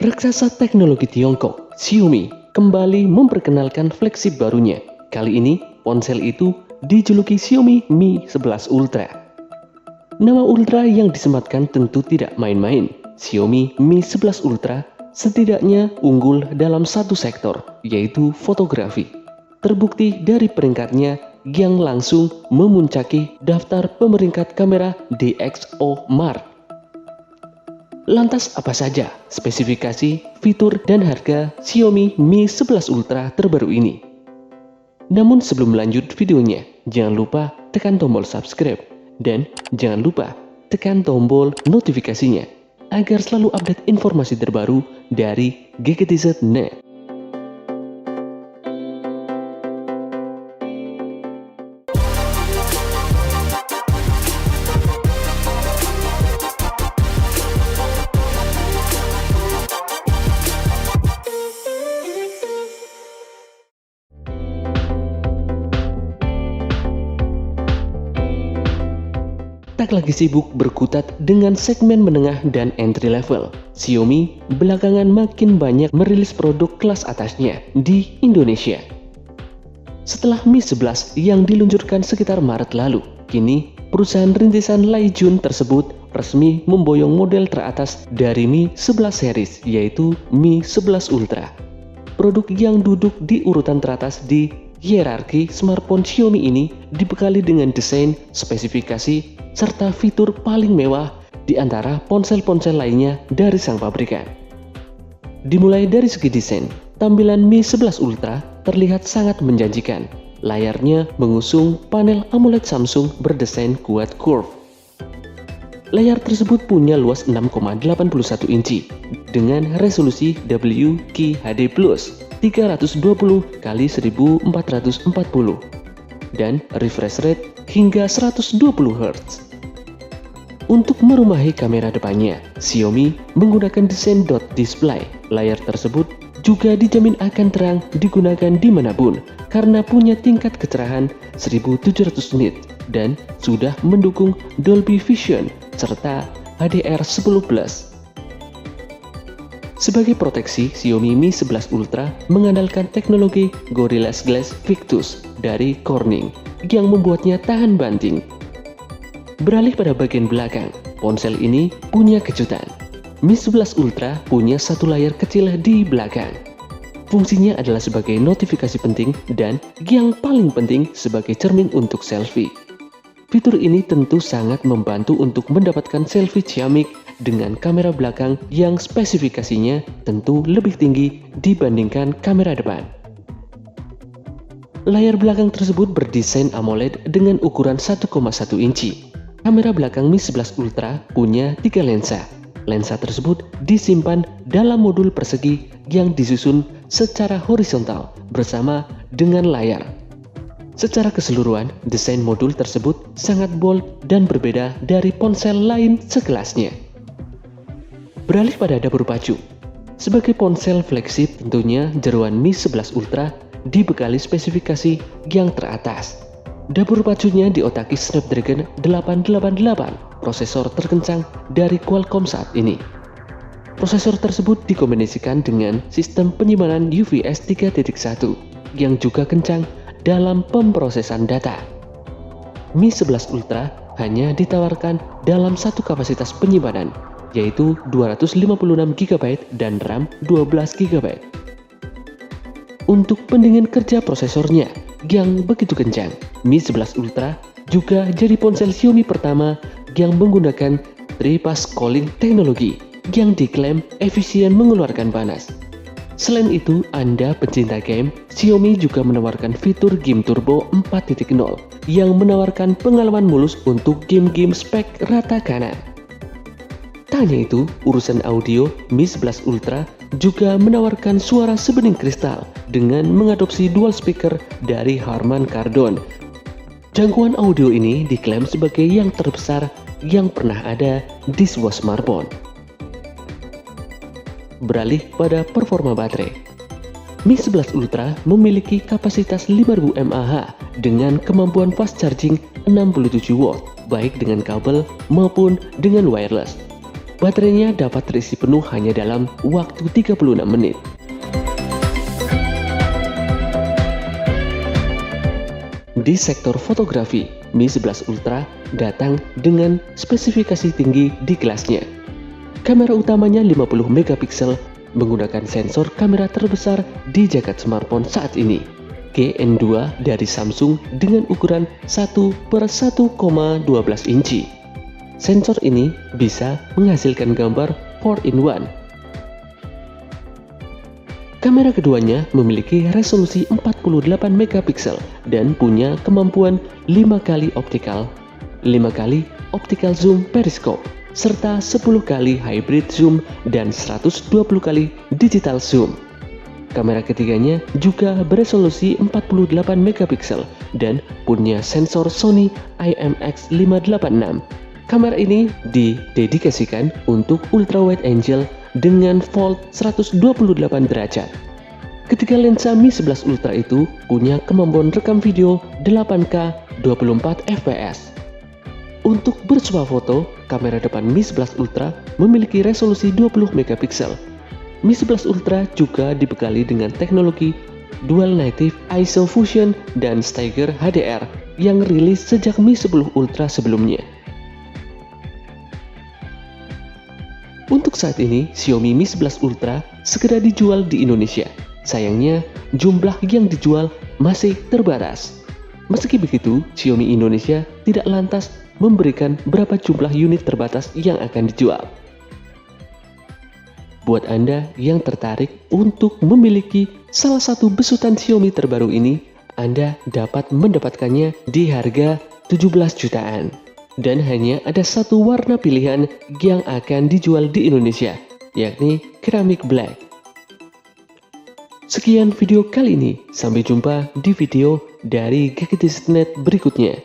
Raksasa teknologi Tiongkok, Xiaomi, kembali memperkenalkan flagship barunya. Kali ini, ponsel itu dijuluki Xiaomi Mi 11 Ultra. Nama Ultra yang disematkan tentu tidak main-main. Xiaomi Mi 11 Ultra setidaknya unggul dalam satu sektor, yaitu fotografi. Terbukti dari peringkatnya yang langsung memuncaki daftar pemeringkat kamera DxOMark. Lantas apa saja spesifikasi, fitur, dan harga Xiaomi Mi 11 Ultra terbaru ini? Namun sebelum lanjut videonya, jangan lupa tekan tombol subscribe dan jangan lupa tekan tombol notifikasinya agar selalu update informasi terbaru dari GGTZ.net. Tak lagi sibuk berkutat dengan segmen menengah dan entry level, Xiaomi belakangan makin banyak merilis produk kelas atasnya di Indonesia. Setelah Mi 11 yang diluncurkan sekitar Maret lalu, kini perusahaan rintisan Laijun tersebut resmi memboyong model teratas dari Mi 11 series, yaitu Mi 11 Ultra. Produk yang duduk di urutan teratas di hierarki smartphone Xiaomi ini dibekali dengan desain, spesifikasi, serta fitur paling mewah di antara ponsel-ponsel lainnya dari sang pabrikan. Dimulai dari segi desain, tampilan Mi 11 Ultra terlihat sangat menjanjikan. Layarnya mengusung panel AMOLED Samsung berdesain quad curve. Layar tersebut punya luas 6,81 inci dengan resolusi WQHD+ 320 x 1440 dan refresh rate hingga 120 Hz. Untuk merumahi kamera depannya, Xiaomi menggunakan desain dot display. Layar tersebut juga dijamin akan terang digunakan dimanapun karena punya tingkat kecerahan 1700 nit dan sudah mendukung Dolby Vision serta HDR10+. Sebagai proteksi, Xiaomi Mi 11 Ultra mengandalkan teknologi Gorilla Glass Victus dari Corning yang membuatnya tahan banting. Beralih pada bagian belakang, ponsel ini punya kejutan. Mi 11 Ultra punya satu layar kecil di belakang. Fungsinya adalah sebagai notifikasi penting dan yang paling penting sebagai cermin untuk selfie. Fitur ini tentu sangat membantu untuk mendapatkan selfie ciamik dengan kamera belakang yang spesifikasinya tentu lebih tinggi dibandingkan kamera depan. Layar belakang tersebut berdesain AMOLED dengan ukuran 1,1 inci. Kamera belakang Mi 11 Ultra punya 3 lensa. Lensa tersebut disimpan dalam modul persegi yang disusun secara horizontal bersama dengan layar. Secara keseluruhan, desain modul tersebut sangat bold dan berbeda dari ponsel lain sekelasnya. Beralih pada dapur pacu. Sebagai ponsel flagship, tentunya jeroan Mi 11 Ultra dibekali spesifikasi yang teratas. Dapur pacunya diotaki Snapdragon 888, prosesor terkencang dari Qualcomm saat ini. Prosesor tersebut dikombinasikan dengan sistem penyimpanan UFS 3.1 yang juga kencang dalam pemrosesan data. Mi 11 Ultra hanya ditawarkan dalam satu kapasitas penyimpanan, yaitu 256GB dan RAM 12GB. Untuk pendingin kerja prosesornya yang begitu kencang, Mi 11 Ultra juga jadi ponsel Xiaomi pertama yang menggunakan 3-pass cooling teknologi yang diklaim efisien mengeluarkan panas. Selain itu, Anda pecinta game, Xiaomi juga menawarkan fitur Game Turbo 4.0 yang menawarkan pengalaman mulus untuk game-game spek rata kanan. Tak hanya itu, urusan audio, Mi 11 Ultra juga menawarkan suara sebening kristal dengan mengadopsi dual speaker dari Harman Kardon. Jangkauan audio ini diklaim sebagai yang terbesar yang pernah ada di sebuah smartphone. Beralih pada performa baterai. Mi 11 Ultra memiliki kapasitas 5000 mAh dengan kemampuan fast charging 67 watt, baik dengan kabel maupun dengan wireless. Baterainya dapat terisi penuh hanya dalam waktu 36 menit. Di sektor fotografi, Mi 11 Ultra datang dengan spesifikasi tinggi di kelasnya. Kamera utamanya 50 megapiksel menggunakan sensor kamera terbesar di jagat smartphone saat ini, GN2 dari Samsung dengan ukuran 1/1,12 inci. Sensor ini bisa menghasilkan gambar 4-in-1. Kamera keduanya memiliki resolusi 48 megapiksel dan punya kemampuan 5 kali optical zoom periskop, serta 10 kali hybrid zoom dan 120 kali digital zoom. Kamera ketiganya juga beresolusi 48 megapiksel dan punya sensor Sony IMX586. Kamera ini didedikasikan untuk ultra wide angle dengan fold 128 derajat. Ketiga lensa Mi 11 Ultra itu punya kemampuan rekam video 8K 24 fps. Untuk bersuah foto, kamera depan Mi 11 Ultra memiliki resolusi 20 megapiksel. Mi 11 Ultra juga dibekali dengan teknologi Dual Native ISO Fusion dan Steiger HDR yang rilis sejak Mi 10 Ultra sebelumnya. Untuk saat ini, Xiaomi Mi 11 Ultra segera dijual di Indonesia. Sayangnya, jumlah yang dijual masih terbatas. Meski begitu, Xiaomi Indonesia tidak lantas memberikan berapa jumlah unit terbatas yang akan dijual. Buat Anda yang tertarik untuk memiliki salah satu besutan Xiaomi terbaru ini, Anda dapat mendapatkannya di harga 17 jutaan. Dan hanya ada satu warna pilihan yang akan dijual di Indonesia, yakni Ceramic Black. Sekian video kali ini, sampai jumpa di video dari Gadget Net berikutnya.